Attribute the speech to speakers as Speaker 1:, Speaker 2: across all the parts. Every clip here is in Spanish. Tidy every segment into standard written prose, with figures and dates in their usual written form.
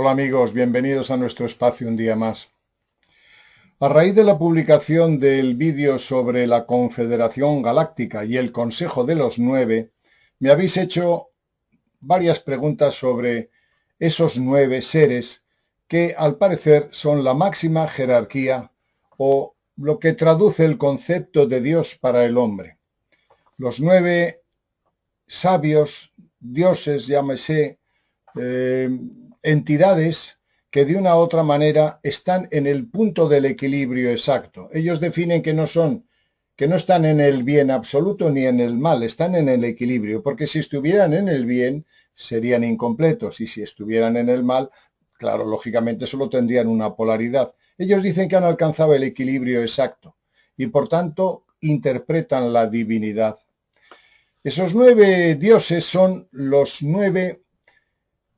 Speaker 1: Hola amigos, bienvenidos a nuestro espacio un día más. A raíz de la publicación del vídeo sobre la Confederación Galáctica y el Consejo de los Nueve, me habéis hecho varias preguntas sobre esos 9 seres que al parecer son la máxima jerarquía o lo que traduce el concepto de Dios para el hombre. Los 9 sabios, dioses, llámese, entidades que de una u otra manera están en el punto del equilibrio exacto. Ellos definen que no están en el bien absoluto ni en el mal, están en el equilibrio, porque si estuvieran en el bien serían incompletos y si estuvieran en el mal, claro, lógicamente solo tendrían una polaridad. Ellos dicen que han alcanzado el equilibrio exacto y por tanto interpretan la divinidad. Esos 9 dioses son los 9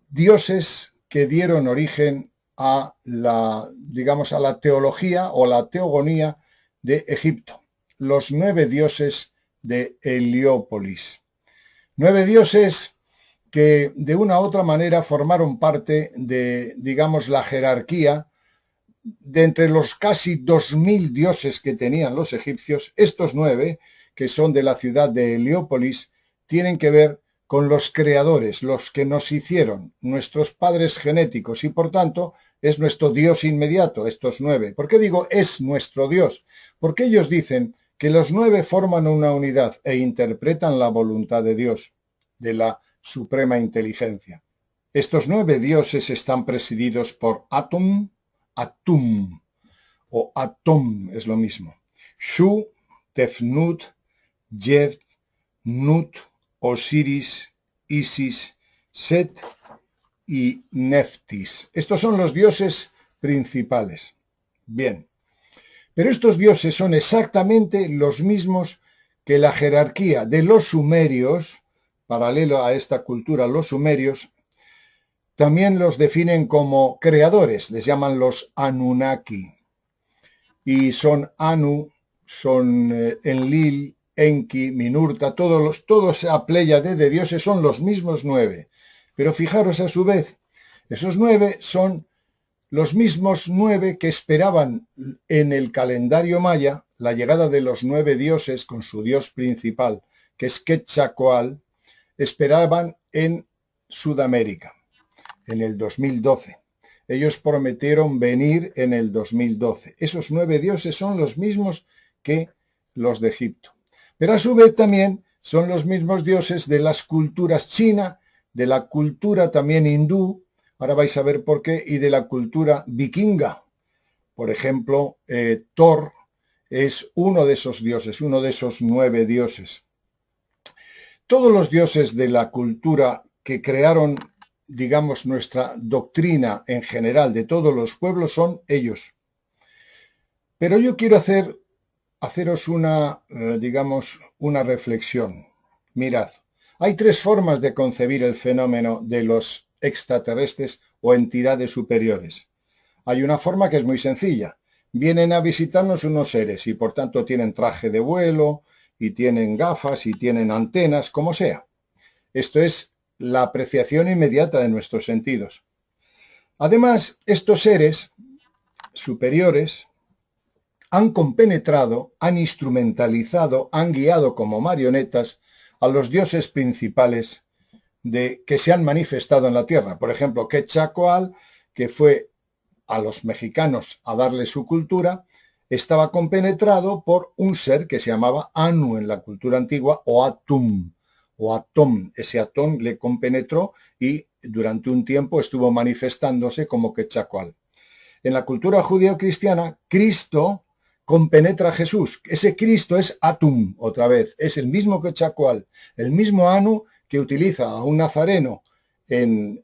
Speaker 1: dioses que dieron origen a a la teología o la teogonía de Egipto, los 9 dioses de Heliópolis. 9 dioses que de una u otra manera formaron parte de, la jerarquía de entre los casi 2000 dioses que tenían los egipcios. Estos 9, que son de la ciudad de Heliópolis, tienen que ver con los creadores, los que nos hicieron, nuestros padres genéticos, y por tanto es nuestro Dios inmediato, estos 9. ¿Por qué digo es nuestro Dios? Porque ellos dicen que los 9 forman una unidad e interpretan la voluntad de Dios, de la suprema inteligencia. Estos 9 dioses están presididos por Atum o Atom es lo mismo. Shu, Tefnut, Yed, Nut, Osiris, Isis, Set y Neftis. Estos son los dioses principales. Bien, pero estos dioses son exactamente los mismos que la jerarquía de los sumerios, paralelo a esta cultura, los sumerios, también los definen como creadores, les llaman los Anunnaki. Y son Anu, son Enlil, Enki, Minurta, todos a pléyade de dioses son los mismos 9. Pero fijaros a su vez, esos 9 son los mismos 9 que esperaban en el calendario maya la llegada de los 9 dioses con su dios principal, que es Quetzalcóatl, esperaban en Sudamérica, en el 2012. Ellos prometieron venir en el 2012. Esos 9 dioses son los mismos que los de Egipto. Pero a su vez también son los mismos dioses de las culturas china, de la cultura también hindú, ahora vais a ver por qué, y de la cultura vikinga. Por ejemplo, Thor es uno de esos dioses, uno de esos 9 dioses. Todos los dioses de la cultura que crearon, nuestra doctrina en general de todos los pueblos son ellos. Pero yo quiero haceros una reflexión. Mirad, hay 3 formas de concebir el fenómeno de los extraterrestres o entidades superiores. Hay una forma que es muy sencilla. Vienen a visitarnos unos seres y por tanto tienen traje de vuelo y tienen gafas y tienen antenas, como sea. Esto es la apreciación inmediata de nuestros sentidos. Además, estos seres superiores han compenetrado, han instrumentalizado, han guiado como marionetas a los dioses principales que se han manifestado en la tierra. Por ejemplo, Quetzalcóatl, que fue a los mexicanos a darle su cultura, estaba compenetrado por un ser que se llamaba Anu en la cultura antigua o Atum. Ese Atón le compenetró y durante un tiempo estuvo manifestándose como Quetzalcóatl. En la cultura judeo-cristiana, Cristo compenetra a Jesús. Ese Cristo es Atum, otra vez. Es el mismo Quetzalcóatl, el mismo Anu que utiliza a un nazareno en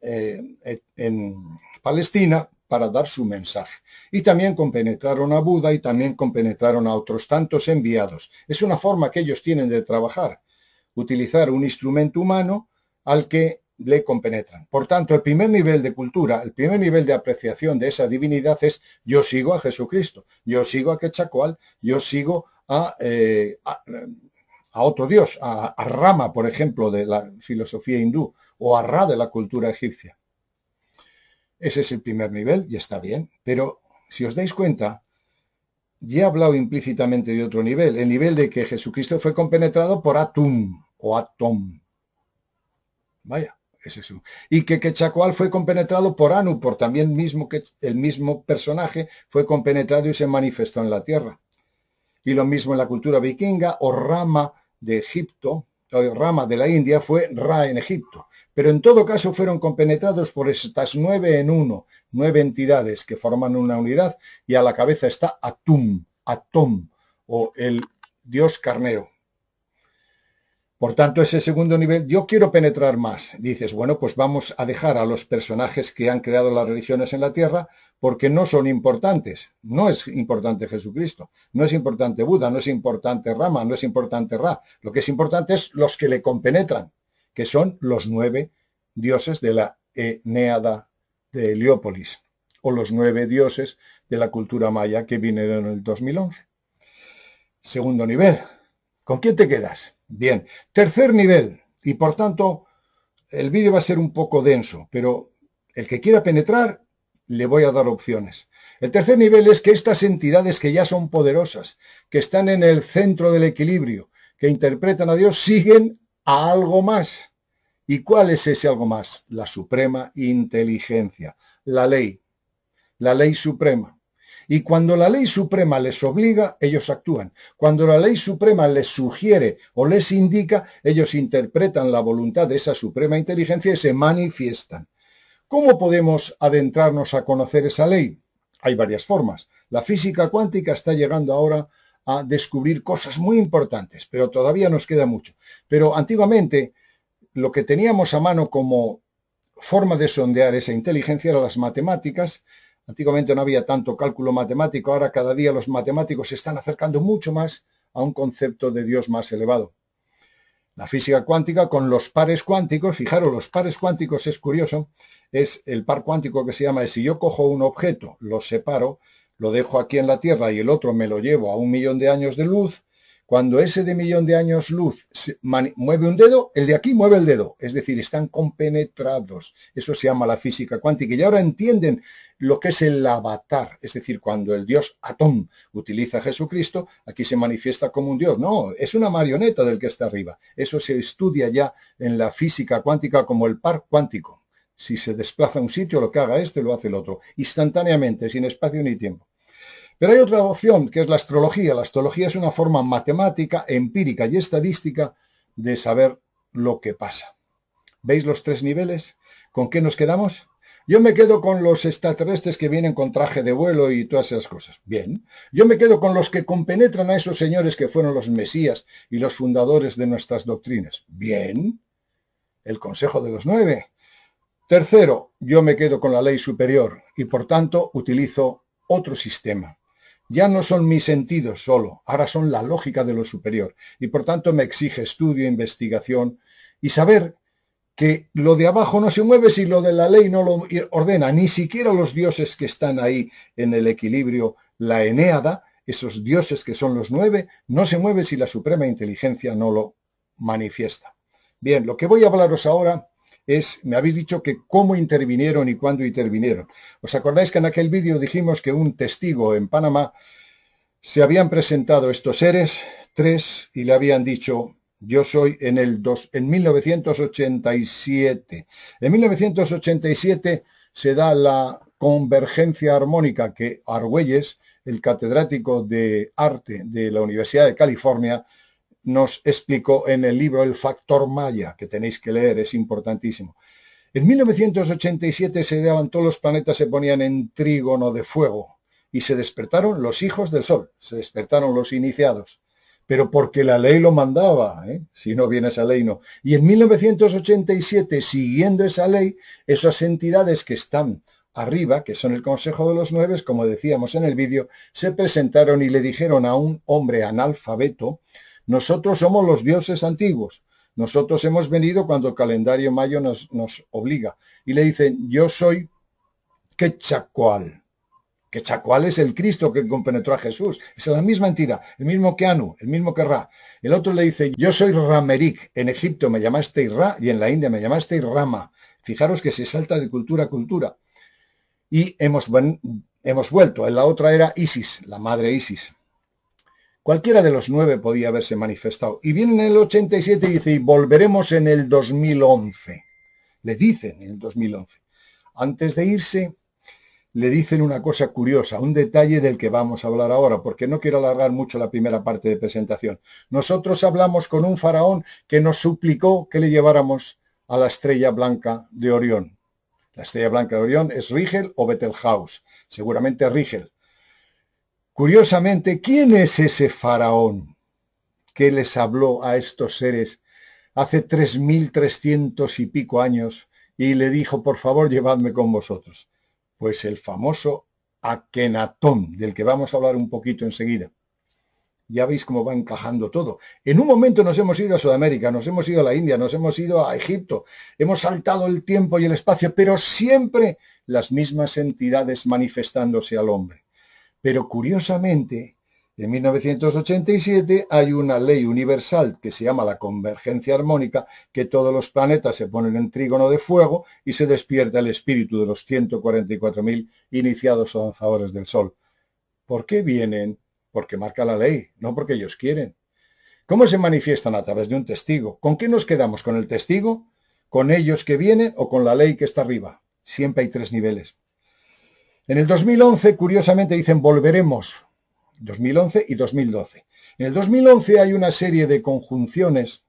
Speaker 1: Palestina para dar su mensaje. Y también compenetraron a Buda y también compenetraron a otros tantos enviados. Es una forma que ellos tienen de trabajar, utilizar un instrumento humano al que le compenetran. Por tanto, el primer nivel de cultura, el primer nivel de apreciación de esa divinidad es yo sigo a Jesucristo, yo sigo a Quetzalcóatl, yo sigo a otro dios, a Rama, por ejemplo, de la filosofía hindú, o a Ra de la cultura egipcia. Ese es el primer nivel y está bien. Pero si os dais cuenta, ya he hablado implícitamente de otro nivel, el nivel de que Jesucristo fue compenetrado por Atum o Atom. Vaya, ese es un. Y que Quetzalcóatl fue compenetrado por Anu, por también mismo que el mismo personaje fue compenetrado y se manifestó en la tierra. Y lo mismo en la cultura vikinga, o Rama de Egipto, o Rama de la India fue Ra en Egipto. Pero en todo caso fueron compenetrados por estas 9 en 1, 9 entidades que forman una unidad, y a la cabeza está Atum, Atom, o el dios carnero. Por tanto, ese segundo nivel, yo quiero penetrar más. Dices, bueno, pues vamos a dejar a los personajes que han creado las religiones en la tierra porque no son importantes. No es importante Jesucristo, no es importante Buda, no es importante Rama, no es importante Ra. Lo que es importante es los que le compenetran, que son los 9 dioses de la Eneada de Heliópolis, o los 9 dioses de la cultura maya que vinieron en el 2011. Segundo nivel. ¿Con quién te quedas? Bien. Tercer nivel. Y por tanto, el vídeo va a ser un poco denso, pero el que quiera penetrar, le voy a dar opciones. El tercer nivel es que estas entidades que ya son poderosas, que están en el centro del equilibrio, que interpretan a Dios, siguen a algo más. ¿Y cuál es ese algo más? La suprema inteligencia, la ley suprema. Y cuando la ley suprema les obliga, ellos actúan. Cuando la ley suprema les sugiere o les indica, ellos interpretan la voluntad de esa suprema inteligencia y se manifiestan. ¿Cómo podemos adentrarnos a conocer esa ley? Hay varias formas. La física cuántica está llegando ahora a descubrir cosas muy importantes, pero todavía nos queda mucho. Pero antiguamente, lo que teníamos a mano como forma de sondear esa inteligencia eran las matemáticas. Antiguamente no había tanto cálculo matemático, ahora cada día los matemáticos se están acercando mucho más a un concepto de Dios más elevado. La física cuántica con los pares cuánticos, fijaros, los pares cuánticos es curioso, es el par cuántico que se llama, si yo cojo un objeto, lo separo, lo dejo aquí en la Tierra y el otro me lo llevo a 1.000.000 de años de luz, cuando ese de 1.000.000 de años luz mueve un dedo, el de aquí mueve el dedo. Es decir, están compenetrados. Eso se llama la física cuántica. Y ahora entienden lo que es el avatar. Es decir, cuando el dios Atón utiliza a Jesucristo, aquí se manifiesta como un dios. No, es una marioneta del que está arriba. Eso se estudia ya en la física cuántica como el par cuántico. Si se desplaza a un sitio, lo que haga este lo hace el otro. Instantáneamente, sin espacio ni tiempo. Pero hay otra opción, que es la astrología. La astrología es una forma matemática, empírica y estadística de saber lo que pasa. ¿Veis los 3 niveles? ¿Con qué nos quedamos? Yo me quedo con los extraterrestres que vienen con traje de vuelo y todas esas cosas. Bien. Yo me quedo con los que compenetran a esos señores que fueron los mesías y los fundadores de nuestras doctrinas. Bien. El Consejo de los 9. Tercero, yo me quedo con la ley superior y por tanto utilizo otro sistema. Ya no son mis sentidos solo, ahora son la lógica de lo superior. Y por tanto me exige estudio, investigación y saber que lo de abajo no se mueve si lo de la ley no lo ordena. Ni siquiera los dioses que están ahí en el equilibrio, la Eneada, esos dioses que son los 9, no se mueve si la suprema inteligencia no lo manifiesta. Bien, lo que voy a hablaros ahora es, me habéis dicho que cómo intervinieron y cuándo intervinieron. ¿Os acordáis que en aquel vídeo dijimos que un testigo en Panamá se habían presentado estos seres, 3, y le habían dicho, yo soy en 1987. En 1987 se da la convergencia armónica que Argüelles, el catedrático de arte de la Universidad de California, nos explicó en el libro El Factor Maya, que tenéis que leer, es importantísimo. En 1987 se daban, todos los planetas se ponían en trígono de fuego y se despertaron los hijos del Sol, se despertaron los iniciados, pero porque la ley lo mandaba, si no viene esa ley no. Y en 1987, siguiendo esa ley, esas entidades que están arriba, que son el Consejo de los 9, como decíamos en el vídeo, se presentaron y le dijeron a un hombre analfabeto, nosotros somos los dioses antiguos. Nosotros hemos venido cuando el calendario mayo nos obliga. Y le dicen, yo soy Quetzalcóatl. Quetzalcóatl es el Cristo que compenetró a Jesús. Es la misma entidad, el mismo que Anu, el mismo que Ra. El otro le dice, yo soy Ramerik. En Egipto me llamasteis Ra y en la India me llamasteis Rama. Fijaros que se salta de cultura a cultura. y hemos vuelto. En la otra era Isis, la madre Isis. Cualquiera de los 9 podía haberse manifestado. Y viene en el 87 y dice, y volveremos en el 2011. Le dicen en el 2011. Antes de irse, le dicen una cosa curiosa, un detalle del que vamos a hablar ahora, porque no quiero alargar mucho la primera parte de presentación. Nosotros hablamos con un faraón que nos suplicó que le lleváramos a la estrella blanca de Orión. La estrella blanca de Orión es Rigel o Betelgeuse, seguramente Rigel. Curiosamente, ¿quién es ese faraón que les habló a estos seres hace 3.300 y pico años y le dijo, por favor, llevadme con vosotros? Pues el famoso Akenatón, del que vamos a hablar un poquito enseguida. Ya veis cómo va encajando todo. En un momento nos hemos ido a Sudamérica, nos hemos ido a la India, nos hemos ido a Egipto, hemos saltado el tiempo y el espacio, pero siempre las mismas entidades manifestándose al hombre. Pero curiosamente, en 1987 hay una ley universal que se llama la convergencia armónica, que todos los planetas se ponen en trígono de fuego y se despierta el espíritu de los 144.000 iniciados o danzadores del sol. ¿Por qué vienen? Porque marca la ley, no porque ellos quieren. ¿Cómo se manifiestan? A través de un testigo. ¿Con qué nos quedamos? ¿Con el testigo? ¿Con ellos que vienen o con la ley que está arriba? Siempre hay 3 niveles. En el 2011, curiosamente, dicen volveremos. 2011 y 2012. En el 2011 hay una serie de conjunciones.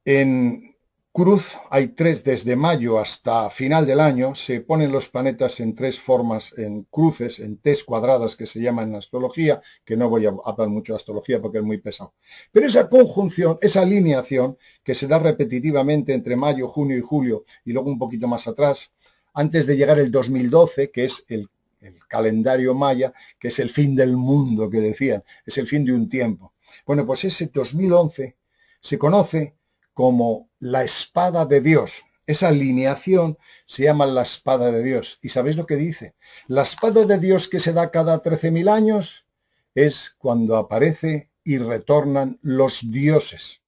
Speaker 1: En cruz hay 3 desde mayo hasta final del año. Se ponen los planetas en 3 formas, en cruces, en T's cuadradas que se llaman en astrología, que no voy a hablar mucho de astrología porque es muy pesado. Pero esa conjunción, esa alineación que se da repetitivamente entre mayo, junio y julio y luego un poquito más atrás, antes de llegar el 2012, que es el calendario maya, que es el fin del mundo, que decían, es el fin de un tiempo. Bueno, pues ese 2011 se conoce como la espada de Dios. Esa alineación se llama la espada de Dios. ¿Y sabéis lo que dice? La espada de Dios que se da cada 13.000 años es cuando aparece y retornan los dioses.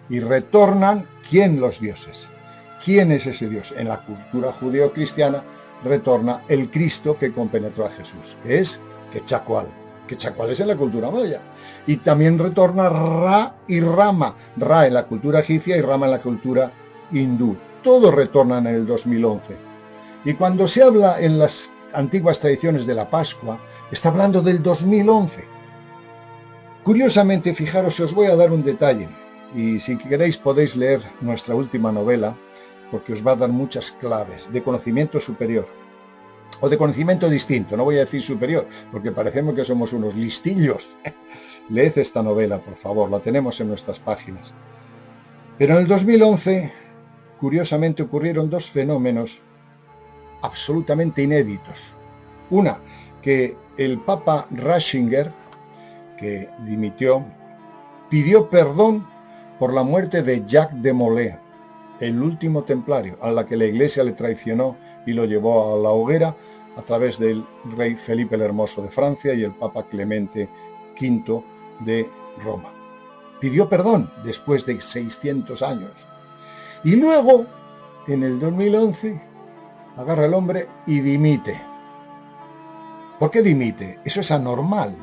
Speaker 1: Y retornan, ¿quién? Los dioses. ¿Quién es ese Dios? En la cultura judeo-cristiana retorna el Cristo que compenetró a Jesús, que es Quetzalcóatl. Quetzalcóatl es en la cultura maya. Y también retorna Ra y Rama. Ra en la cultura egipcia y Rama en la cultura hindú. Todos retornan en el 2011. Y cuando se habla en las antiguas tradiciones de la Pascua, está hablando del 2011. Curiosamente, fijaros, os voy a dar un detalle. Y si queréis podéis leer nuestra última novela, porque os va a dar muchas claves de conocimiento superior, o de conocimiento distinto, no voy a decir superior, porque parecemos que somos unos listillos. Leed esta novela, por favor, la tenemos en nuestras páginas. Pero en el 2011, curiosamente, ocurrieron 2 fenómenos absolutamente inéditos. Una, que el Papa Ratzinger, que dimitió, pidió perdón por la muerte de Jacques de Molay, el último templario, a la que la Iglesia le traicionó y lo llevó a la hoguera a través del rey Felipe el Hermoso de Francia y el Papa Clemente V de Roma. Pidió perdón después de 600 años. Y luego, en el 2011, agarra el hombre y dimite. ¿Por qué dimite? Eso es anormal.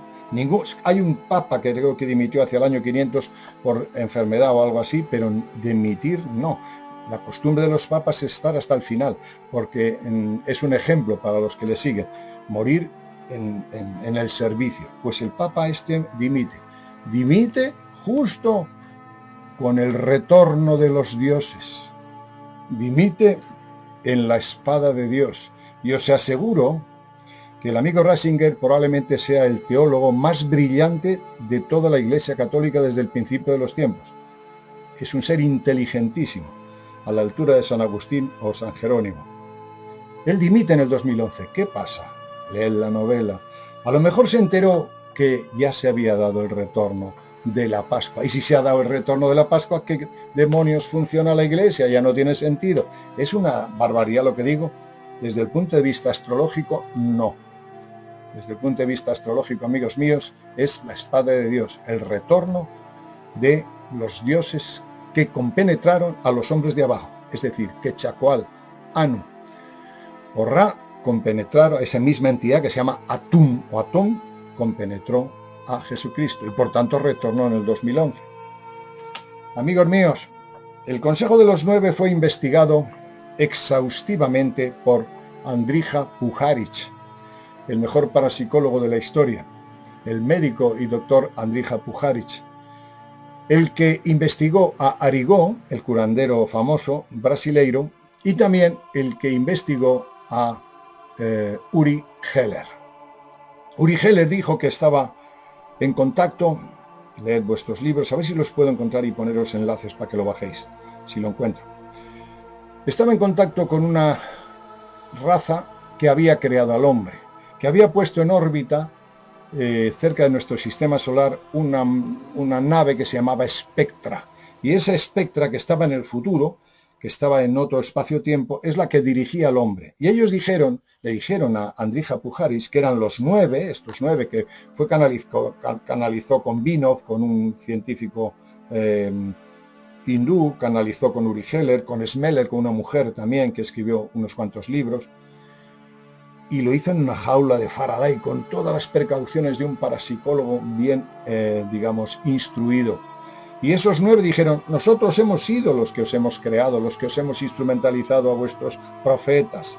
Speaker 1: Hay un papa que creo que dimitió hacia el año 500 por enfermedad o algo así, pero dimitir no. La costumbre de los papas es estar hasta el final, porque es un ejemplo para los que le siguen, morir en el servicio. Pues el papa este dimite justo con el retorno de los dioses, dimite en la espada de Dios. Y os aseguro que el amigo Ratzinger probablemente sea el teólogo más brillante de toda la Iglesia Católica desde el principio de los tiempos. Es un ser inteligentísimo, a la altura de San Agustín o San Jerónimo. Él dimite en el 2011. ¿Qué pasa? Leed la novela. A lo mejor se enteró que ya se había dado el retorno de la Pascua. Y si se ha dado el retorno de la Pascua, ¿qué demonios funciona la Iglesia? Ya no tiene sentido. ¿Es una barbaridad lo que digo? Desde el punto de vista astrológico, no. Desde el punto de vista astrológico, amigos míos, es la espada de Dios, el retorno de los dioses que compenetraron a los hombres de abajo, es decir, que Chacoal, Anu o Ra compenetraron a esa misma entidad que se llama Atum o Atón, compenetró a Jesucristo y por tanto retornó en el 2011. Amigos míos, el Consejo de los Nueve fue investigado exhaustivamente por Andrija Puharich, el mejor parapsicólogo de la historia, el médico y doctor Andrija Puharich, el que investigó a Arigó, el curandero famoso brasileiro, y también el que investigó a Uri Geller. Uri Geller dijo que estaba en contacto, leed vuestros libros, a ver si los puedo encontrar y poneros enlaces para que lo bajéis, si lo encuentro. Estaba en contacto con una raza que había creado al hombre, que había puesto en órbita cerca de nuestro sistema solar una nave que se llamaba Spectra. Y esa Spectra, que estaba en el futuro, que estaba en otro espacio-tiempo, es la que dirigía al hombre. Y ellos le dijeron a Andrija Puharich que eran los nueve, estos nueve que canalizó con Binov, con un científico hindú, canalizó con Uri Geller, con Smeller, con una mujer también que escribió unos cuantos libros, y lo hizo en una jaula de Faraday con todas las precauciones de un parapsicólogo bien, digamos, instruido. Y esos nueve dijeron: nosotros hemos sido los que os hemos creado, los que os hemos instrumentalizado a vuestros profetas.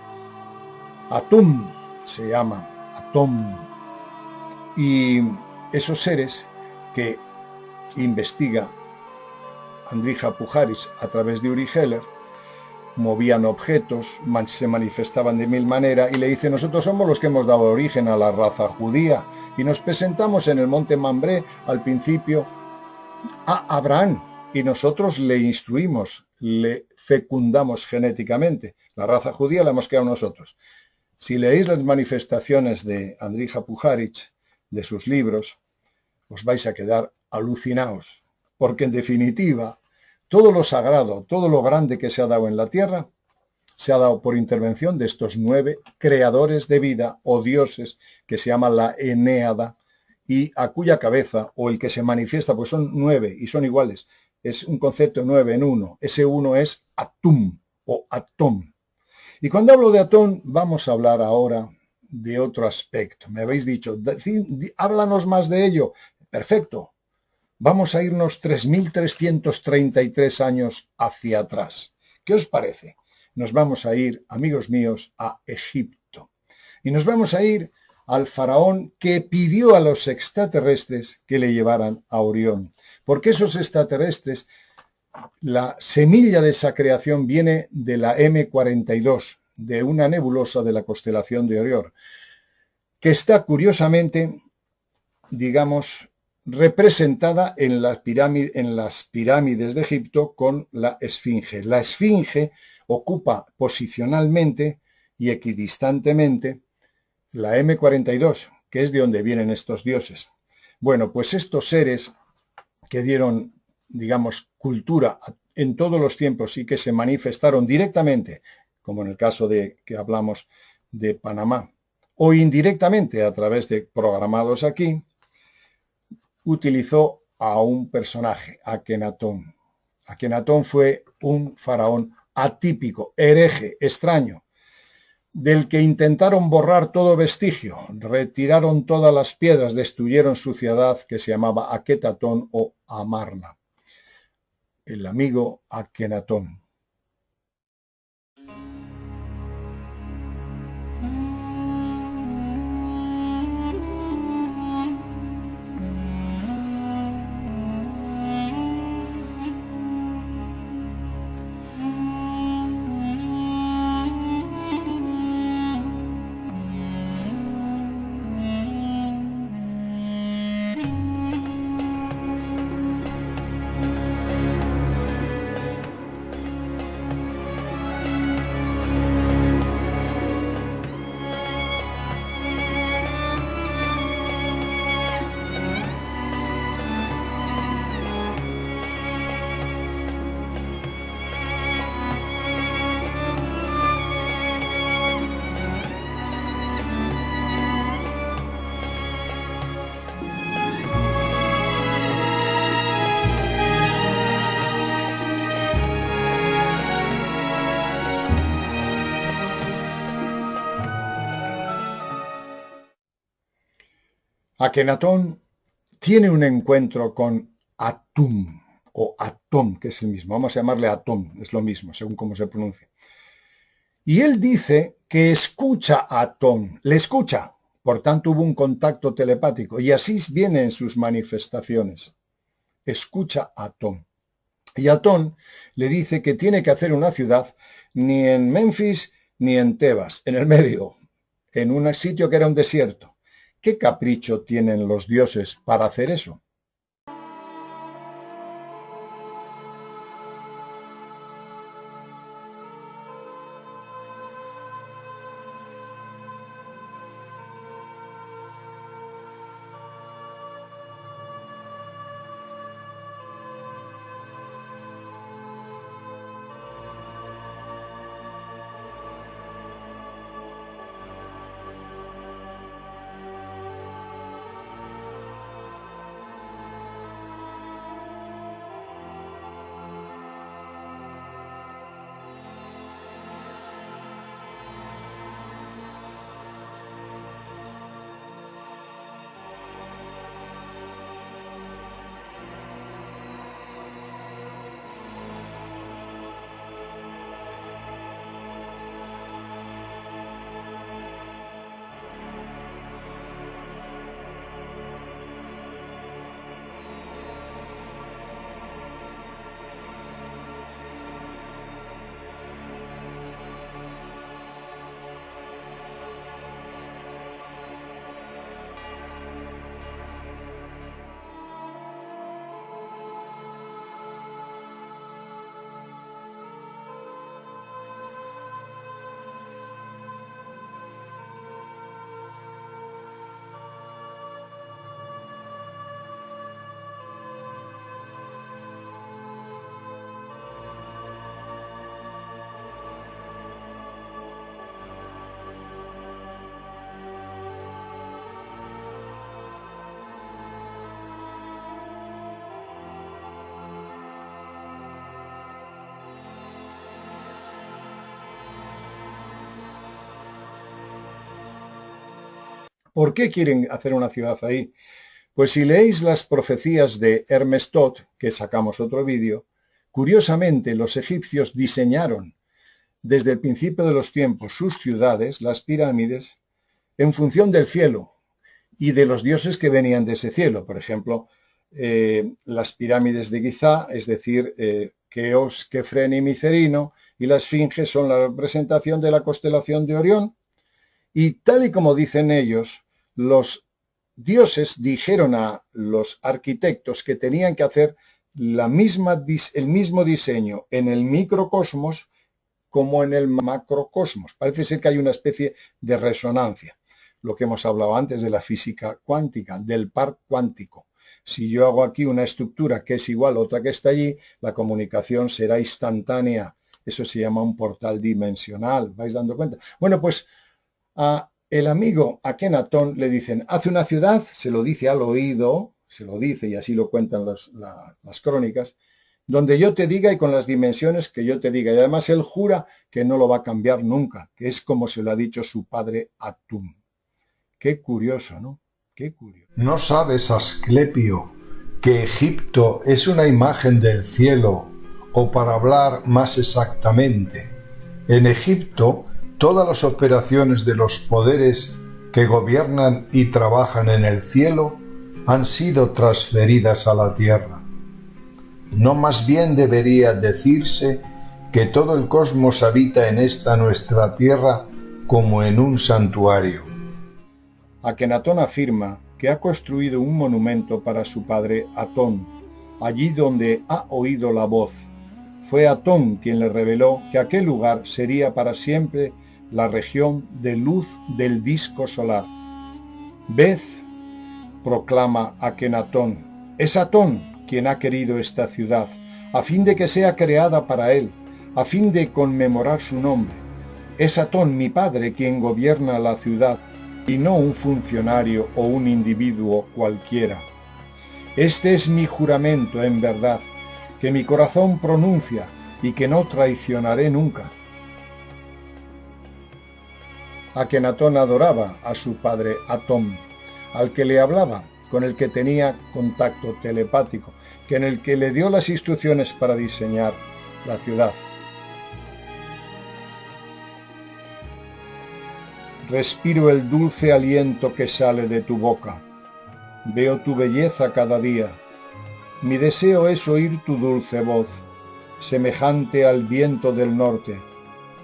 Speaker 1: Atum se llama, Atom. Y esos seres que investiga Andrija Puharich a través de Uri Geller, movían objetos, se manifestaban de mil maneras, y le dice: nosotros somos los que hemos dado origen a la raza judía, y nos presentamos en el monte Mambré al principio a Abraham, y nosotros le instruimos, le fecundamos genéticamente. La raza judía la hemos creado nosotros. Si leéis las manifestaciones de Andrija Puharich, de sus libros, os vais a quedar alucinados, porque en definitiva todo lo sagrado, todo lo grande que se ha dado en la tierra, se ha dado por intervención de estos nueve creadores de vida o dioses que se llama la Enéada, y a cuya cabeza, o el que se manifiesta, pues son nueve y son iguales, es un concepto 9 en 1, ese uno es Atum o Atón. Y cuando hablo de Atón, vamos a hablar ahora de otro aspecto. Me habéis dicho: háblanos más de ello. Perfecto. Vamos a irnos 3.333 años hacia atrás. ¿Qué os parece? Nos vamos a ir, amigos míos, a Egipto. Y nos vamos a ir al faraón que pidió a los extraterrestres que le llevaran a Orión. Porque esos extraterrestres, la semilla de esa creación viene de la M42, de una nebulosa de la constelación de Orión, que está curiosamente, digamos, representada en las pirámides de Egipto con la esfinge. La esfinge ocupa posicionalmente y equidistantemente la M42, que es de donde vienen estos dioses. Bueno, pues estos seres que dieron, digamos, cultura en todos los tiempos y que se manifestaron directamente, como en el caso de que hablamos de Panamá, o indirectamente a través de programados aquí, utilizó a un personaje, Akenatón. Akenatón fue un faraón atípico, hereje, extraño. del que intentaron borrar todo vestigio, retiraron todas las piedras, destruyeron su ciudad que se llamaba Aketatón o Amarna. El amigo Akenatón. Akenatón tiene un encuentro con Atum o Atón, que es el mismo. Vamos a llamarle Atón, es lo mismo, según cómo se pronuncia. Y él dice que escucha a Atón, le escucha, por tanto hubo un contacto telepático, y así viene en sus manifestaciones. Escucha a Atón. Y Atón le dice que tiene que hacer una ciudad ni en Memphis ni en Tebas, en el medio, en un sitio que era un desierto. ¿Qué capricho tienen los dioses para hacer eso? ¿Por qué quieren hacer una ciudad ahí? Pues si leéis las profecías de Hermes Tot, que sacamos otro vídeo, curiosamente los egipcios diseñaron desde el principio de los tiempos sus ciudades, las pirámides, en función del cielo y de los dioses que venían de ese cielo. Por ejemplo, las pirámides de Gizá, es decir, Keos, Kefren y Micerino, y la Esfinge son la representación de la constelación de Orión. Y tal y como dicen ellos, los dioses dijeron a los arquitectos que tenían que hacer el mismo diseño en el microcosmos como en el macrocosmos. Parece ser que hay una especie de resonancia, lo que hemos hablado antes de la física cuántica, del par cuántico. Si yo hago aquí una estructura que es igual a otra que está allí, la comunicación será instantánea. Eso se llama un portal dimensional. ¿Vais dando cuenta? Bueno, pues a el amigo Akenatón le dicen, hace una ciudad, se lo dice al oído, se lo dice y así lo cuentan las crónicas, donde yo te diga y con las dimensiones que yo te diga. Y además él jura que no lo va a cambiar nunca, que es como se lo ha dicho su padre Atum. Qué curioso, ¿no? Qué curioso.
Speaker 2: ¿No sabes, Asclepio, que Egipto es una imagen del cielo? O para hablar más exactamente, en Egipto todas las operaciones de los poderes que gobiernan y trabajan en el cielo han sido transferidas a la tierra. ¿No más bien debería decirse que todo el cosmos habita en esta nuestra tierra como en un santuario?
Speaker 1: Akenatón afirma que ha construido un monumento para su padre Atón, allí donde ha oído la voz. Fue Atón quien le reveló que aquel lugar sería para siempre la región de luz del disco solar. Ved, proclama Akenatón, es Atón quien ha querido esta ciudad, a fin de que sea creada para él, a fin de conmemorar su nombre. Es Atón, mi padre, quien gobierna la ciudad, y no un funcionario o un individuo cualquiera. Este es mi juramento en verdad, que mi corazón pronuncia y que no traicionaré nunca. Akenatón adoraba a su padre Atón, al que le hablaba, con el que tenía contacto telepático, en el que le dio las instrucciones para diseñar la ciudad. Respiro el dulce aliento que sale de tu boca. Veo tu belleza cada día. Mi deseo es oír tu dulce voz, semejante al viento del norte,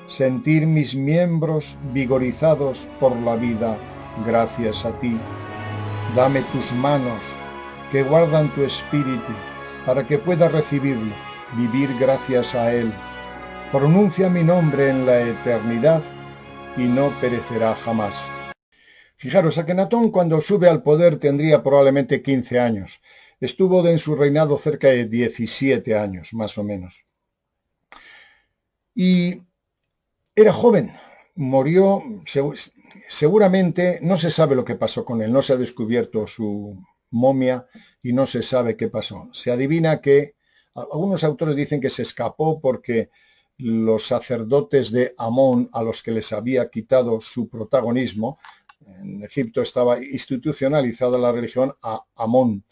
Speaker 1: sentir mis miembros vigorizados por la vida gracias a ti. Dame tus manos, que guardan tu espíritu, para que pueda recibirlo, vivir gracias a él. Pronuncia mi nombre en la eternidad y no perecerá jamás. Fijaros, Akenatón cuando sube al poder tendría probablemente 15 años. Estuvo en su reinado cerca de 17 años, más o menos. Y era joven, murió, seguramente no se sabe lo que pasó con él, no se ha descubierto su momia y no se sabe qué pasó. Se adivina que, algunos autores dicen que se escapó porque los sacerdotes de Amón, a los que les había quitado su protagonismo, en Egipto estaba institucionalizada la religión a Amón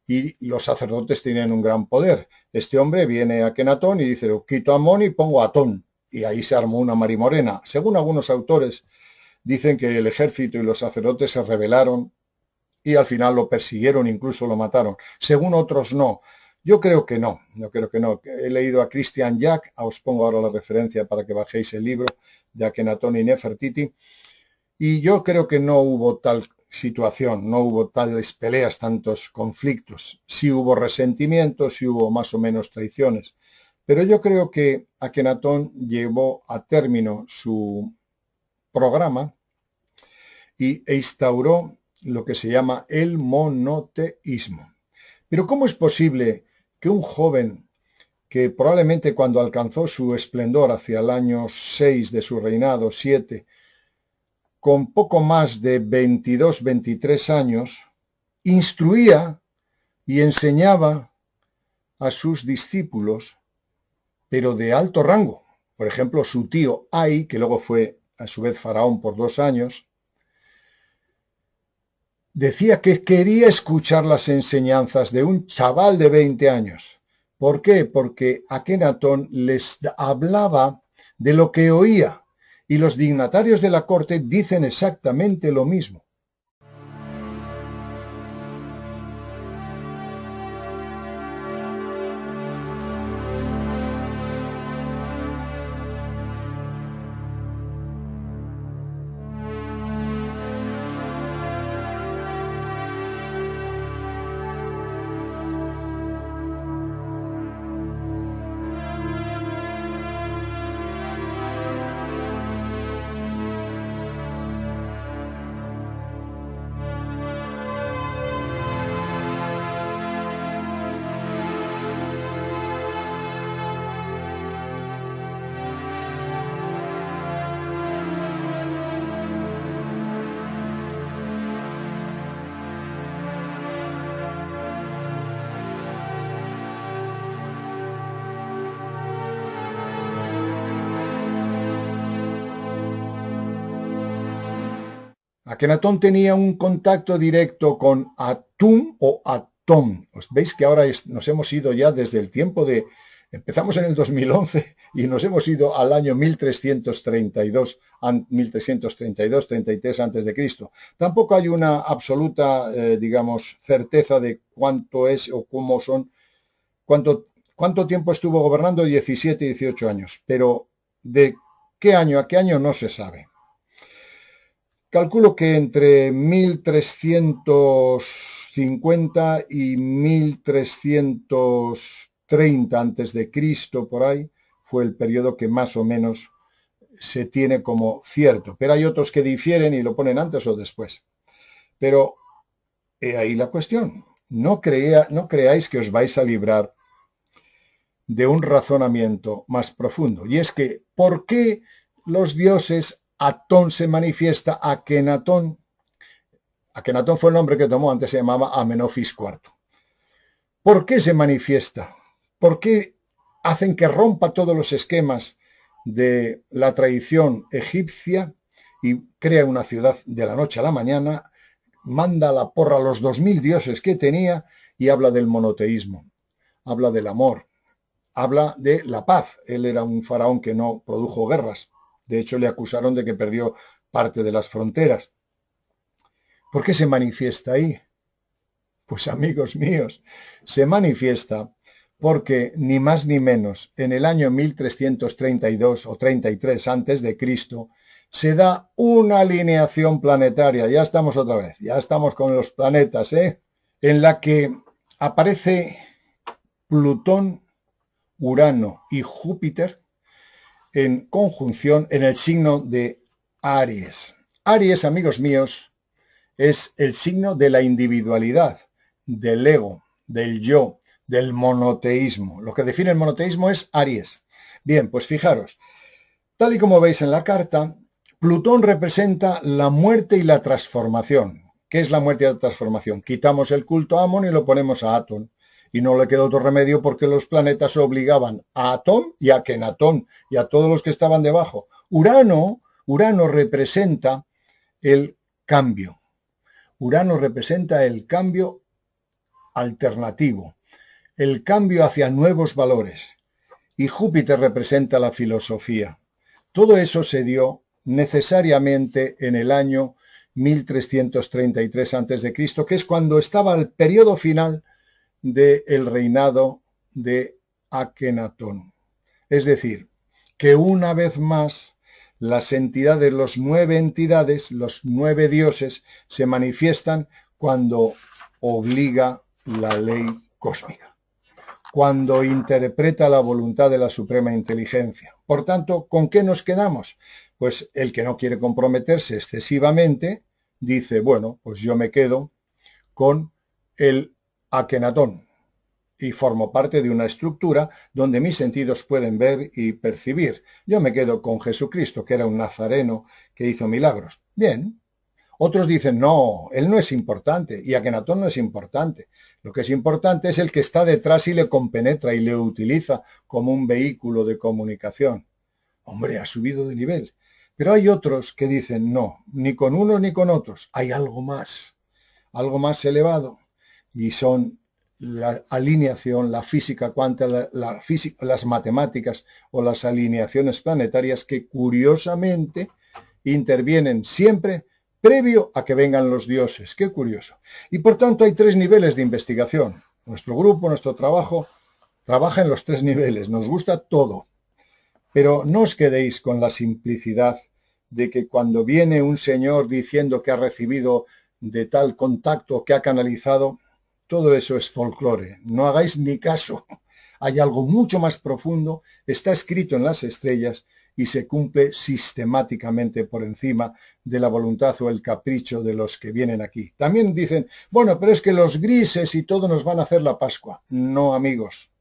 Speaker 1: y los sacerdotes tenían un gran poder. Este hombre viene a Akenatón y dice, quito a Amón y pongo a Atón, y ahí se armó una marimorena. Según algunos autores, dicen que el ejército y los sacerdotes se rebelaron y al final lo persiguieron, incluso lo mataron. Según otros, no. Yo creo que no, He leído a Christian Jack, os pongo ahora la referencia para que bajéis el libro de Akenatón y Nefertiti, y yo creo que no hubo tal situación, no hubo tales peleas, tantos conflictos. Sí hubo resentimientos, sí hubo más o menos traiciones, pero yo creo que Akenatón llevó a término su programa e instauró lo que se llama el monoteísmo. Pero ¿cómo es posible que un joven que probablemente cuando alcanzó su esplendor hacia el año 6 de su reinado, 7, con poco más de 22, 23 años, instruía y enseñaba a sus discípulos, pero de alto rango? Por ejemplo, su tío Ai, que luego fue a su vez faraón por 2 años, decía que quería escuchar las enseñanzas de un chaval de 20 años. ¿Por qué? Porque Akenatón les hablaba de lo que oía y los dignatarios de la corte dicen exactamente lo mismo. Akenatón tenía un contacto directo con Atum o Atón. Pues veis que ahora nos hemos ido ya desde el tiempo de... Empezamos en el 2011 y nos hemos ido al año 1332, 33 antes de Cristo. Tampoco hay una absoluta, digamos, certeza de cuánto es o cómo son, cuánto tiempo estuvo gobernando, 17, 18 años, pero de qué año a qué año no se sabe. Calculo que entre 1350 y 1330 antes de Cristo, por ahí, fue el periodo que más o menos se tiene como cierto. Pero hay otros que difieren y lo ponen antes o después. Pero he ahí la cuestión. No creáis que os vais a librar de un razonamiento más profundo. Y es que, ¿por qué los dioses Atón se manifiesta Akenatón? Akenatón fue el nombre que tomó, antes se llamaba Amenofis IV. ¿Por qué se manifiesta? ¿Por qué hacen que rompa todos los esquemas de la tradición egipcia y crea una ciudad de la noche a la mañana, manda a la porra a los 2000 dioses que tenía y habla del monoteísmo, habla del amor, habla de la paz? Él era un faraón que no produjo guerras. De hecho, le acusaron de que perdió parte de las fronteras. ¿Por qué se manifiesta ahí? Pues amigos míos, se manifiesta porque ni más ni menos en el año 1332 o 33 antes de Cristo se da una alineación planetaria. Ya estamos otra vez, ya estamos con los planetas, en la que aparece Plutón, Urano y Júpiter en conjunción en el signo de Aries. Aries, amigos míos, es el signo de la individualidad, del ego, del yo, del monoteísmo. Lo que define el monoteísmo es Aries. Bien, pues fijaros, tal y como veis en la carta, Plutón representa la muerte y la transformación. ¿Qué es la muerte y la transformación? Quitamos el culto a Amón y lo ponemos a Atón. Y no le quedó otro remedio porque los planetas obligaban a Atón y a Akenatón y a todos los que estaban debajo. Urano representa el cambio. Urano representa el cambio alternativo, el cambio hacia nuevos valores. Y Júpiter representa la filosofía. Todo eso se dio necesariamente en el año 1333 a.C., que es cuando estaba el periodo final del reinado de Akenatón. Es decir, que una vez más las entidades, los 9 entidades, los 9 dioses, se manifiestan cuando obliga la ley cósmica, cuando interpreta la voluntad de la suprema inteligencia. Por tanto, ¿con qué nos quedamos? Pues el que no quiere comprometerse excesivamente dice, bueno, pues yo me quedo con el Akenatón y formo parte de una estructura donde mis sentidos pueden ver y percibir. Yo me quedo con Jesucristo, que era un nazareno que hizo milagros. Bien. Otros dicen, no, él no es importante y Akenatón no es importante. Lo que es importante es el que está detrás y le compenetra y le utiliza como un vehículo de comunicación. Hombre, ha subido de nivel. Pero hay otros que dicen, no, ni con unos ni con otros. Hay algo más elevado. Y son la alineación, la física cuántica, las matemáticas o las alineaciones planetarias que curiosamente intervienen siempre previo a que vengan los dioses. Qué curioso. Y por tanto hay 3 niveles de investigación. Nuestro grupo, nuestro trabajo, trabaja en los 3 niveles. Nos gusta todo. Pero no os quedéis con la simplicidad de que cuando viene un señor diciendo que ha recibido de tal contacto, que ha canalizado, todo eso es folclore. No hagáis ni caso. Hay algo mucho más profundo, está escrito en las estrellas y se cumple sistemáticamente por encima de la voluntad o el capricho de los que vienen aquí. También dicen, bueno, pero es que los grises y todo nos van a hacer la Pascua. No, amigos.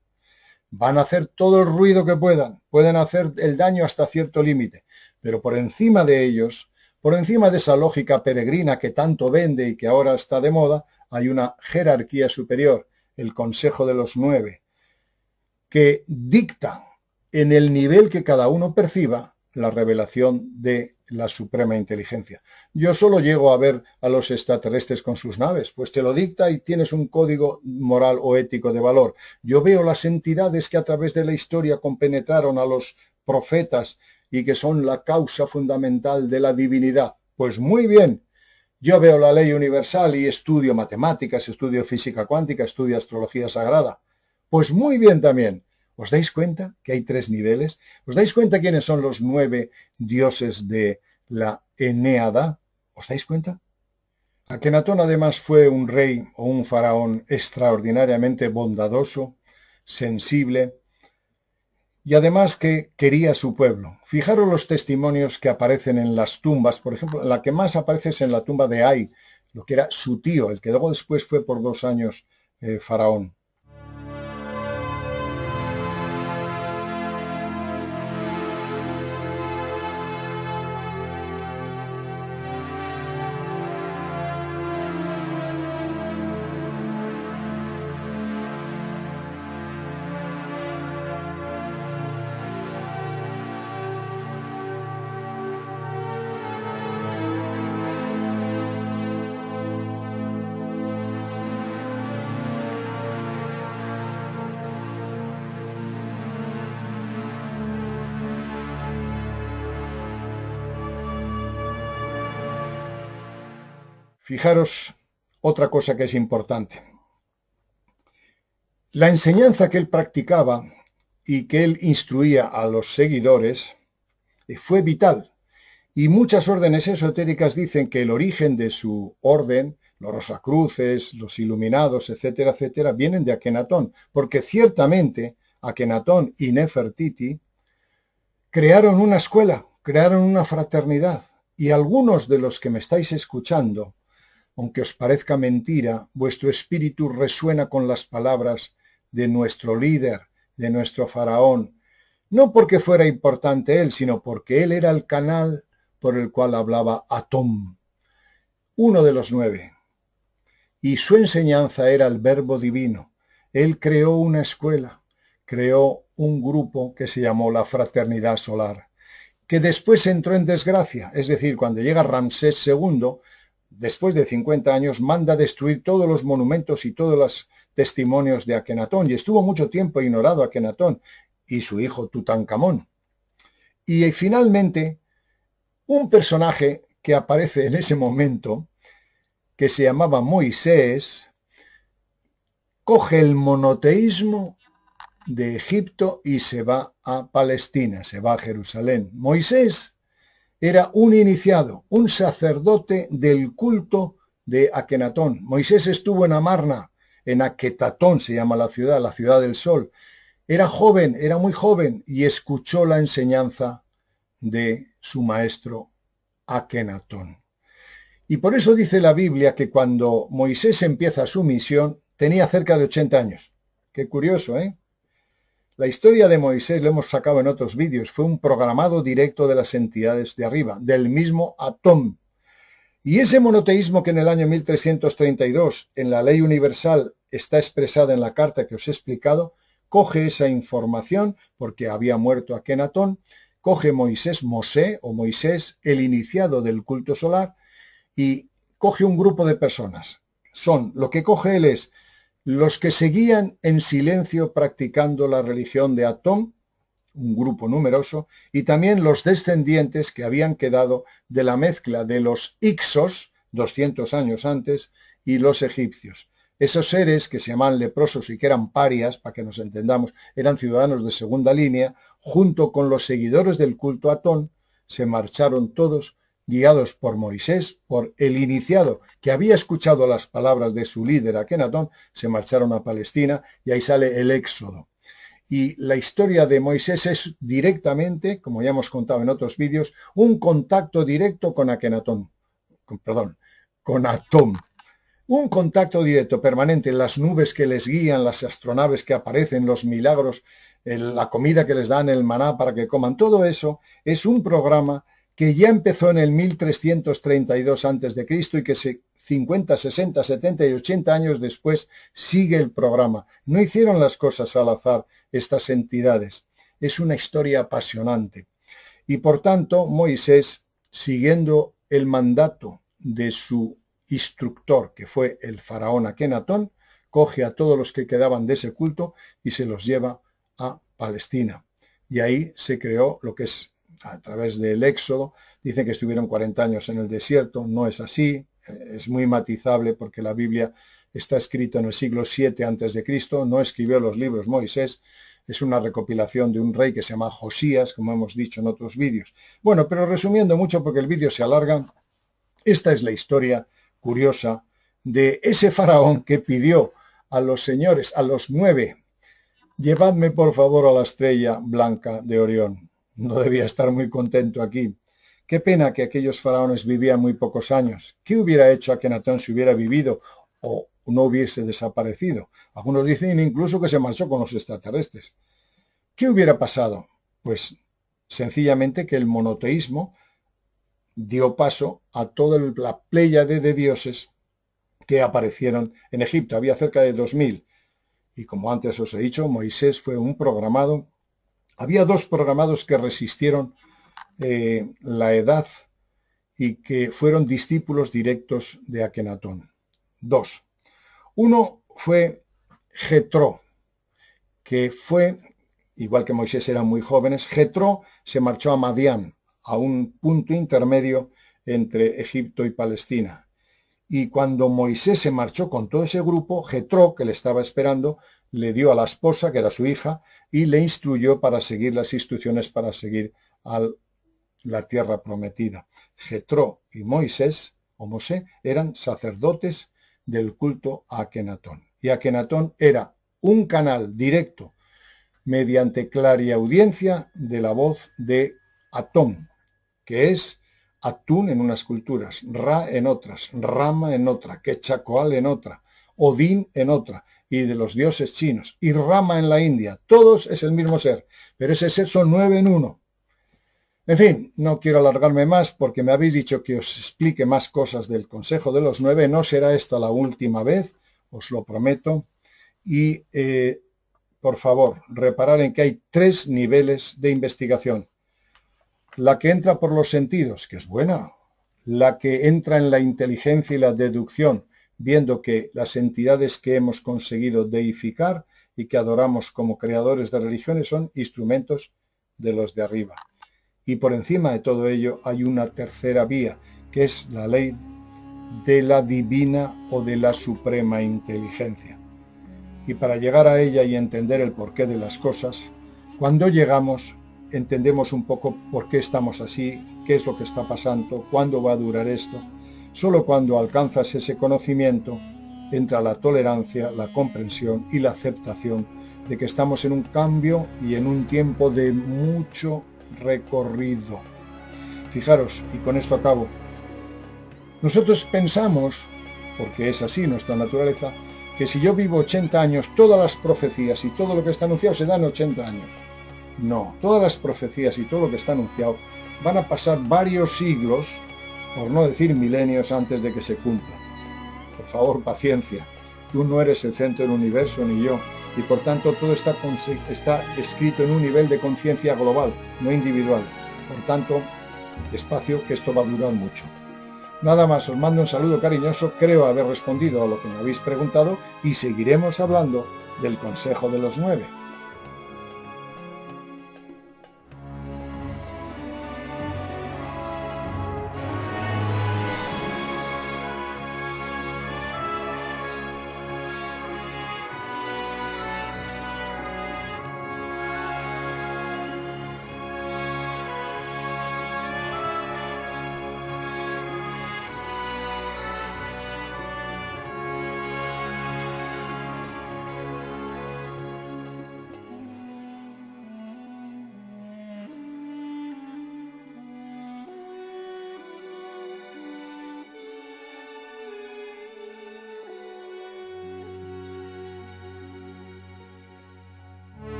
Speaker 1: Van a hacer todo el ruido que pueden hacer el daño hasta cierto límite, pero por encima de ellos, por encima de esa lógica peregrina que tanto vende y que ahora está de moda, hay una jerarquía superior, el Consejo de los 9, que dicta en el nivel que cada uno perciba la revelación de la suprema inteligencia. Yo solo llego a ver a los extraterrestres con sus naves, pues te lo dicta y tienes un código moral o ético de valor. Yo veo las entidades que a través de la historia compenetraron a los profetas y que son la causa fundamental de la divinidad. Pues muy bien, yo veo la ley universal y estudio matemáticas, estudio física cuántica, estudio astrología sagrada. Pues muy bien también. ¿Os dais cuenta que hay 3 niveles? ¿Os dais cuenta quiénes son los 9 dioses de la Eneada? ¿Os dais cuenta? Akenatón además fue un rey o un faraón extraordinariamente bondadoso, sensible y además que quería a su pueblo. Fijaros los testimonios que aparecen en las tumbas. Por ejemplo, la que más aparece es en la tumba de Ay, lo que era su tío, el que luego después fue por 2 años faraón. Fijaros otra cosa que es importante. La enseñanza que él practicaba y que él instruía a los seguidores fue vital. Y muchas órdenes esotéricas dicen que el origen de su orden, los Rosacruces, los Iluminados, etcétera, etcétera, vienen de Akenatón. Porque ciertamente Akenatón y Nefertiti crearon una escuela, crearon una fraternidad. Y algunos de los que me estáis escuchando, aunque os parezca mentira, vuestro espíritu resuena con las palabras de nuestro líder, de nuestro faraón, no porque fuera importante él, sino porque él era el canal por el cual hablaba Atón, uno de los 9. Y su enseñanza era el verbo divino. Él creó una escuela, creó un grupo que se llamó la Fraternidad Solar, que después entró en desgracia, es decir, cuando llega Ramsés II, después de 50 años, manda destruir todos los monumentos y todos los testimonios de Akenatón, y estuvo mucho tiempo ignorado Akenatón y su hijo Tutankamón. Y finalmente, un personaje que aparece en ese momento, que se llamaba Moisés, coge el monoteísmo de Egipto y se va a Palestina, se va a Jerusalén. Moisés era un iniciado, un sacerdote del culto de Akenatón. Moisés estuvo en Amarna, en Aketatón se llama la ciudad del sol. Era joven, era muy joven, y escuchó la enseñanza de su maestro Akenatón. Y por eso dice la Biblia que cuando Moisés empieza su misión, tenía cerca de 80 años. Qué curioso, ¿eh? La historia de Moisés, lo hemos sacado en otros vídeos, fue un programado directo de las entidades de arriba, del mismo Atón. Y ese monoteísmo que en el año 1332 en la ley universal está expresada en la carta que os he explicado, coge esa información, porque había muerto Akenatón, coge Moisés, el iniciado del culto solar, y coge un grupo de personas. Lo que coge él es los que seguían en silencio practicando la religión de Atón, un grupo numeroso, y también los descendientes que habían quedado de la mezcla de los Ixos, 200 años antes, y los egipcios. Esos seres que se llamaban leprosos y que eran parias, para que nos entendamos, eran ciudadanos de segunda línea, junto con los seguidores del culto Atón, se marcharon todos guiados por Moisés, por el iniciado que había escuchado las palabras de su líder Akenatón, se marcharon a Palestina y ahí sale el Éxodo. Y la historia de Moisés es directamente, como ya hemos contado en otros vídeos, un contacto directo con Akenatón, con Atón. Un contacto directo, permanente, las nubes que les guían, las astronaves que aparecen, los milagros, la comida que les dan, el maná para que coman, todo eso es un programa que ya empezó en el 1332 a.C. y que 50, 60, 70 y 80 años después sigue el programa. No hicieron las cosas al azar estas entidades. Es una historia apasionante. Y por tanto, Moisés, siguiendo el mandato de su instructor, que fue el faraón Akenatón, coge a todos los que quedaban de ese culto y se los lleva a Palestina. Y ahí se creó lo que es, a través del Éxodo, dicen que estuvieron 40 años en el desierto, no es así, es muy matizable porque la Biblia está escrita en el siglo VII a.C., no escribió los libros Moisés, es una recopilación de un rey que se llama Josías, como hemos dicho en otros vídeos. Bueno, pero resumiendo mucho porque el vídeo se alarga, esta es la historia curiosa de ese faraón que pidió a los señores, a los 9, llevadme por favor a la estrella blanca de Orión. No debía estar muy contento aquí. Qué pena que aquellos faraones vivían muy pocos años. ¿Qué hubiera hecho Akenatón si hubiera vivido o no hubiese desaparecido? Algunos dicen incluso que se marchó con los extraterrestres. ¿Qué hubiera pasado? Pues sencillamente que el monoteísmo dio paso a toda la pléyade de dioses que aparecieron en Egipto. Había cerca de 2000. Y como antes os he dicho, Moisés fue un programado. Había 2 programados que resistieron la edad y que fueron discípulos directos de Akenatón. 2. Uno fue Jetro, que fue, igual que Moisés eran muy jóvenes, Jetro se marchó a Madián, a un punto intermedio entre Egipto y Palestina. Y cuando Moisés se marchó con todo ese grupo, Jetro, que le estaba esperando, le dio a la esposa, que era su hija, y le instruyó para seguir las instrucciones para seguir a la tierra prometida. Jetro y Moisés, o Mosé, eran sacerdotes del culto a Akenatón. Y Akenatón era un canal directo mediante clariaudiencia de la voz de Atón, que es Atún en unas culturas, Ra en otras, Rama en otra, Quetzalcóatl en otra, Odín en otra, y de los dioses chinos, y Rama en la India. Todos es el mismo ser, pero ese ser son 9 en 1. En fin, no quiero alargarme más porque me habéis dicho que os explique más cosas del Consejo de los 9. No será esta la última vez, os lo prometo. Y, por favor, reparar en que hay 3 niveles de investigación. La que entra por los sentidos, que es buena. La que entra en la inteligencia y la deducción, viendo que las entidades que hemos conseguido deificar y que adoramos como creadores de religiones son instrumentos de los de arriba. Y por encima de todo ello hay una tercera vía, que es la ley de la divina o de la suprema inteligencia. Y para llegar a ella y entender el porqué de las cosas, cuando llegamos entendemos un poco por qué estamos así, qué es lo que está pasando, cuándo va a durar esto. Solo cuando alcanzas ese conocimiento entra la tolerancia, la comprensión y la aceptación de que estamos en un cambio y en un tiempo de mucho recorrido. Fijaros, y con esto acabo, nosotros pensamos, porque es así nuestra naturaleza, que si yo vivo 80 años, todas las profecías y todo lo que está anunciado se dan 80 años. No, todas las profecías y todo lo que está anunciado van a pasar varios siglos, por no decir milenios, antes de que se cumpla. Por favor, paciencia. Tú no eres el centro del universo, ni yo. Y por tanto todo está escrito en un nivel de conciencia global, no individual. Por tanto, despacio, que esto va a durar mucho. Nada más, os mando un saludo cariñoso, creo haber respondido a lo que me habéis preguntado y seguiremos hablando del Consejo de los 9.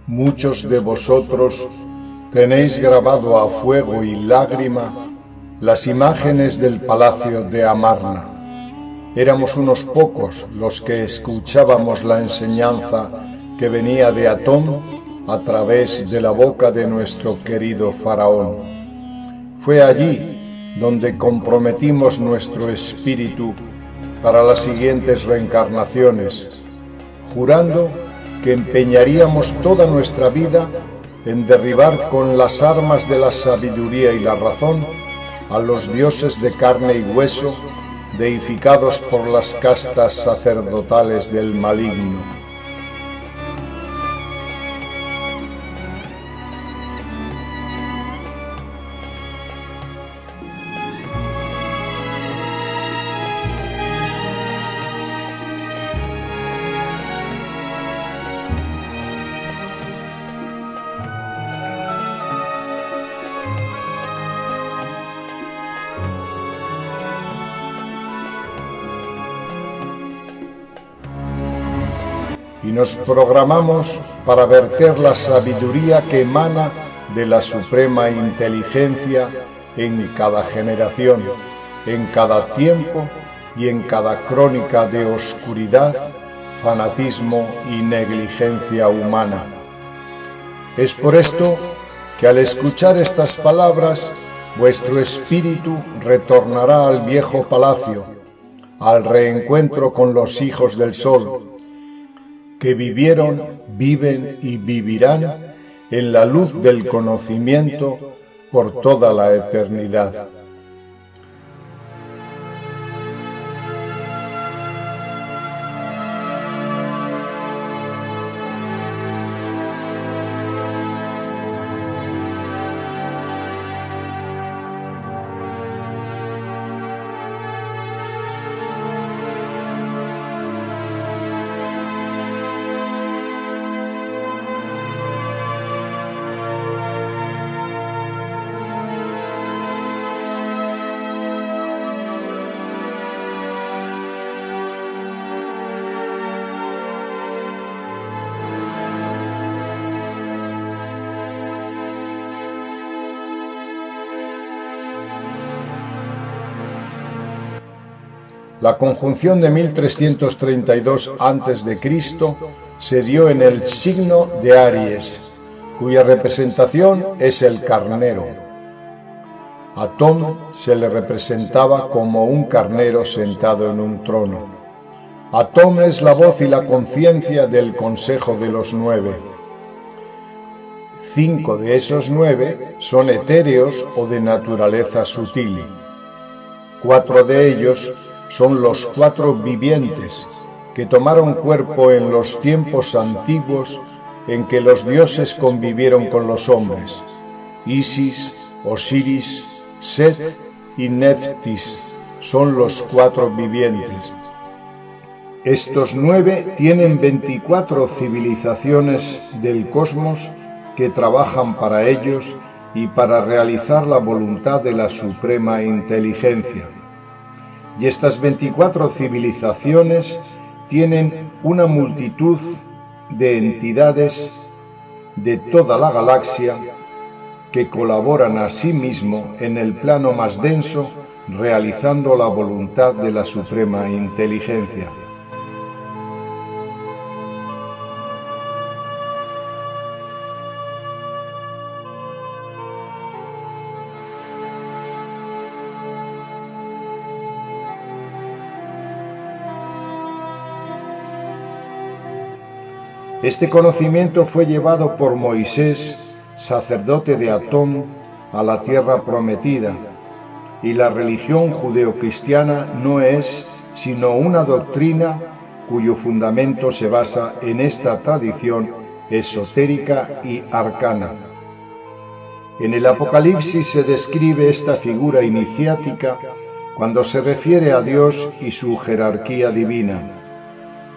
Speaker 2: Muchos de vosotros tenéis grabado a fuego y lágrima las imágenes del palacio de Amarna,
Speaker 1: Éramos unos pocos los que escuchábamos la enseñanza que venía de Atón a través de la boca de nuestro querido faraón. Fue allí donde comprometimos nuestro espíritu para las siguientes reencarnaciones, jurando que empeñaríamos toda nuestra vida en derribar con las armas de la sabiduría y la razón a los dioses de carne y hueso deificados por las castas sacerdotales del maligno. Y nos programamos para verter la sabiduría que emana de la suprema inteligencia en cada generación, en cada tiempo y en cada crónica de oscuridad, fanatismo y negligencia humana. Es por esto que al escuchar estas palabras, vuestro espíritu retornará al viejo palacio, al reencuentro con los hijos del sol, que vivieron, viven y vivirán en la luz del conocimiento por toda la eternidad. La conjunción de 1332 a.C. se dio en el signo de Aries, cuya representación es el carnero. A Tom se le representaba como un carnero sentado en un trono. Atom es la voz y la conciencia del Consejo de los Nueve. 5 de esos 9 son etéreos o de naturaleza sutil. 4 de ellos son los 4 vivientes que tomaron cuerpo en los tiempos antiguos en que los dioses convivieron con los hombres: Isis, Osiris, Set y Neftis son los 4 vivientes. Estos 9 tienen 24 civilizaciones del cosmos que trabajan para ellos y para realizar la voluntad de la suprema inteligencia. Y estas 24 civilizaciones tienen una multitud de entidades de toda la galaxia que colaboran asimismo en el plano más denso, realizando la voluntad de la suprema inteligencia. Este conocimiento fue llevado por Moisés, sacerdote de Atón, a la tierra prometida, y la religión judeocristiana no es sino una doctrina cuyo fundamento se basa en esta tradición esotérica y arcana. En el Apocalipsis se describe esta figura iniciática cuando se refiere a Dios y su jerarquía divina,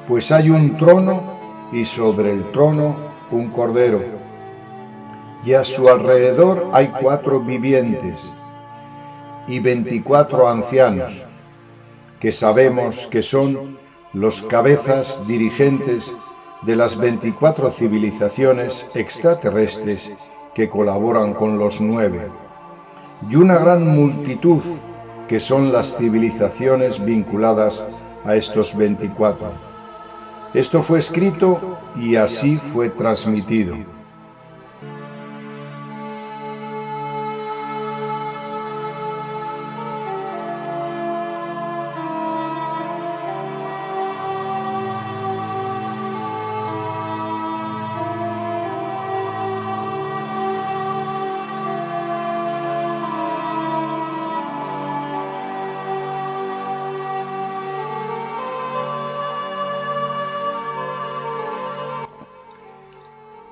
Speaker 1: pues hay un trono y sobre el trono un cordero, y a su alrededor hay 4 vivientes y 24 ancianos, que sabemos que son los cabezas dirigentes de las 24 civilizaciones extraterrestres que colaboran con los 9, y una gran multitud que son las civilizaciones vinculadas a estos 24. Esto fue escrito y así fue transmitido.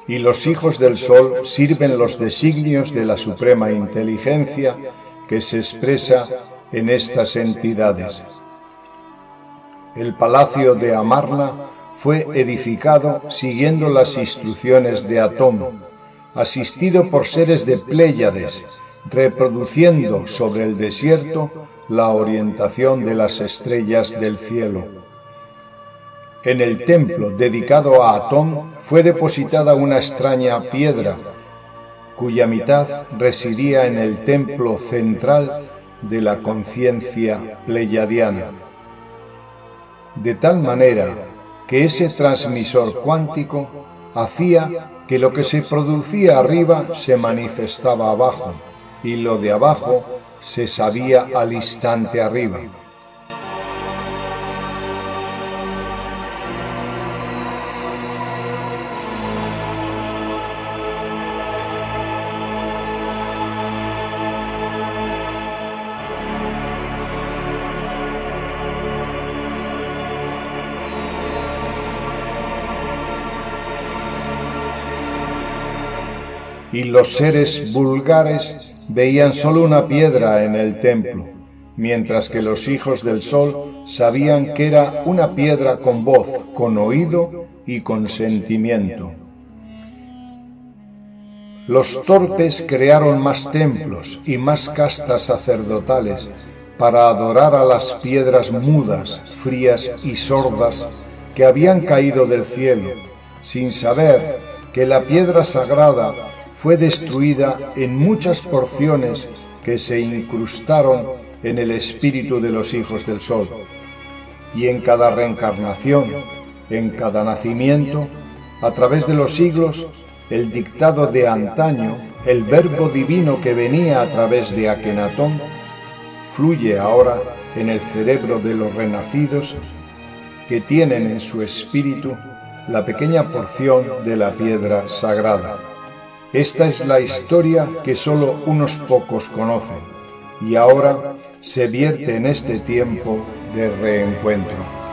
Speaker 1: Y los hijos del sol sirven los designios de la suprema inteligencia que se expresa en estas entidades. El palacio de Amarna fue edificado siguiendo las instrucciones de Atón, asistido por seres de Pléyades, reproduciendo sobre el desierto la orientación de las estrellas del cielo. En el templo dedicado a Atón fue depositada una extraña piedra, cuya mitad residía en el templo central de la conciencia pleyadiana, de tal manera que ese transmisor cuántico hacía que lo que se producía arriba se manifestaba abajo, y lo de abajo se sabía al instante arriba. Y los seres vulgares veían solo una piedra en el templo, mientras que los hijos del sol sabían que era una piedra con voz, con oído y con sentimiento. Los torpes crearon más templos y más castas sacerdotales para adorar a las piedras mudas, frías y sordas que habían caído del cielo, sin saber que la piedra sagrada fue destruida en muchas porciones que se incrustaron en el espíritu de los hijos del sol. Y en cada reencarnación, en cada nacimiento, a través de los siglos, el dictado de antaño, el verbo divino que venía a través de Akenatón, fluye ahora en el cerebro de los renacidos que tienen en su espíritu la pequeña porción de la piedra sagrada. Esta es la historia que solo unos pocos conocen y ahora se vierte en este tiempo de reencuentro.